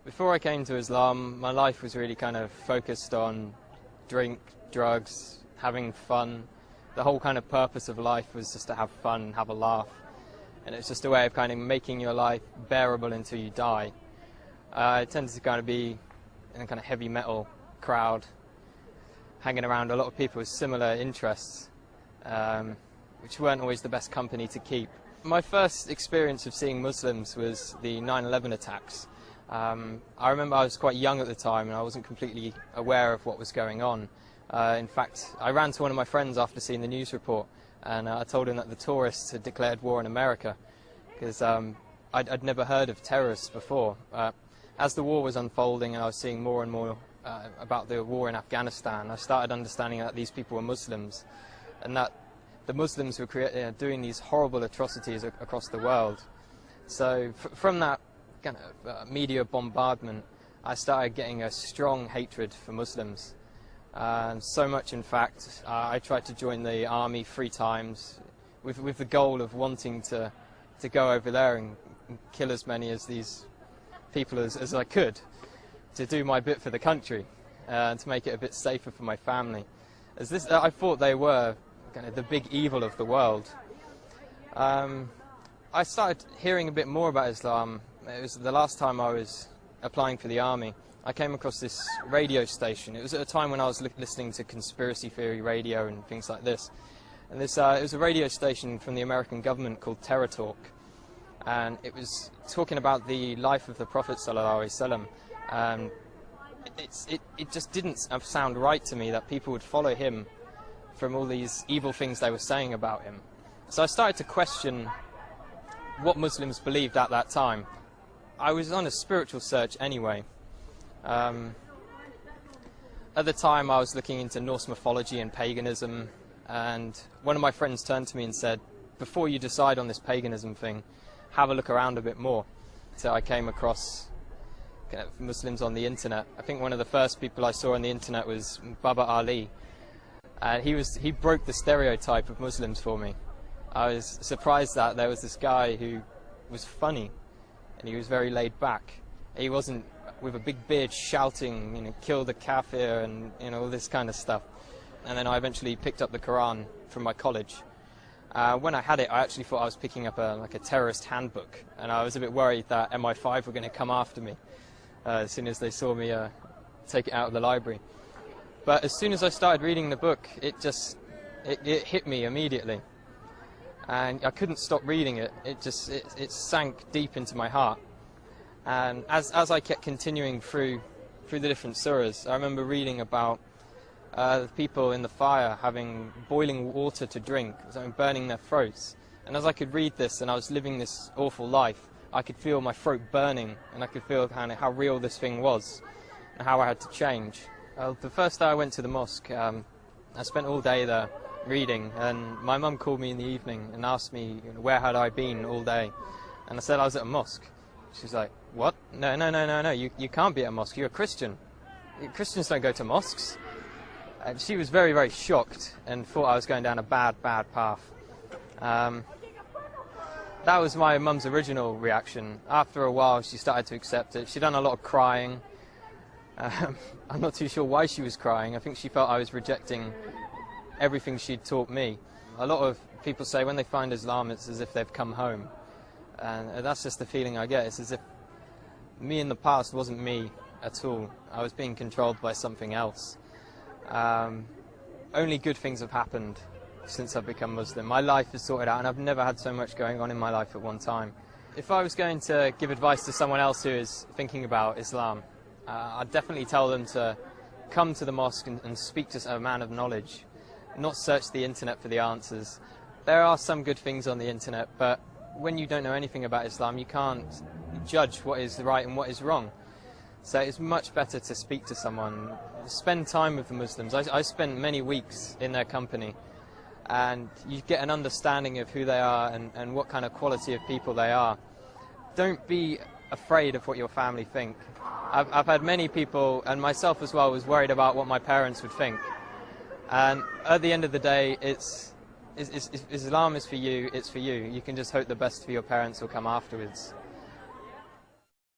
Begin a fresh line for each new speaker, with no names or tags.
Before I came to Islam, my life was really kind of focused on drink, drugs, having fun. The whole kind of purpose of life was just to have fun and have a laugh. And it's just a way of kind of making your life bearable until you die. I tended to kind of be in a kind of heavy metal crowd, hanging around a lot of people with similar interests, which weren't always the best company to keep. My first experience of seeing Muslims was the 9/11 attacks. I remember I was quite young at the time and I wasn't completely aware of what was going on. In fact, I ran to one of my friends after seeing the news report and I told him that the tourists had declared war on America because I'd never heard of terrorists before. As the war was unfolding and I was seeing more and more about the war in Afghanistan, I started understanding that these people were Muslims and that the Muslims were doing these horrible atrocities across the world. So from that kind of media bombardment, I started getting a strong hatred for Muslims. So much, in fact, I tried to join the army 3 times with the goal of wanting to go over there and kill as many of these people as I could, to do my bit for the country and to make it a bit safer for my family. I thought they were kind of the big evil of the world. I started hearing a bit more about Islam. It was the last time I was applying for the army. I came across this radio station. It was at a time when I was listening to conspiracy theory radio and things like this. And it was a radio station from the American government called Terror Talk. And it was talking about the life of the Prophet ﷺ. It just didn't sound right to me that people would follow him from all these evil things they were saying about him. So I started to question what Muslims believed at that time. I was on a spiritual search anyway. At the time I was looking into Norse mythology and paganism, and one of my friends turned to me and said, before you decide on this paganism thing, have a look around a bit more. So I came across kind of Muslims on the internet. I think one of the first people I saw on the internet was Baba Ali. And he broke the stereotype of Muslims for me. I was surprised that there was this guy who was funny and he was very laid back. He wasn't with a big beard shouting, you know, kill the kafir and, you know, all this kind of stuff. And then I eventually picked up the Quran from my college. When I had it, I actually thought I was picking up like a terrorist handbook, and I was a bit worried that MI5 were going to come after me as soon as they saw me take it out of the library. But as soon as I started reading the book, it hit me immediately, and I couldn't stop reading it. It sank deep into my heart. And as I kept continuing through the different surahs, I remember reading about the people in the fire having boiling water to drink, burning their throats. And as I could read this and I was living this awful life, I could feel my throat burning, and I could feel kind of how real this thing was and how I had to change. The first day I went to the mosque, I spent all day there reading, and my mum called me in the evening and asked me, you know, where had I been all day, and I said I was at a mosque. She's like, what? No, you can't be at a mosque, you're a Christian. Christians don't go to mosques. And she was very, very shocked and thought I was going down a bad path. That was my mum's original reaction. After a while, she started to accept it. She'd done a lot of crying. I'm not too sure why she was crying. I think she felt I was rejecting everything she'd taught me. A lot of people say when they find Islam, it's as if they've come home. And that's just the feeling I get. It's as if me in the past wasn't me at all. I was being controlled by something else. Only good things have happened since I've become Muslim. My life is sorted out, and I've never had so much going on in my life at one time. If I was going to give advice to someone else who is thinking about Islam, I'd definitely tell them to come to the mosque and speak to a man of knowledge, not search the internet for the answers. There are some good things on the internet, but when you don't know anything about Islam, you can't judge what is right and what is wrong. So it's much better to speak to someone, spend time with the Muslims. I spent many weeks in their company, and you get an understanding of who they are and what kind of quality of people they are. Don't be afraid of what your family think. I've had many people, and myself as well, was worried about what my parents would think. And at the end of the day, Islam is for you, it's for you. You can just hope the best for your parents will come afterwards.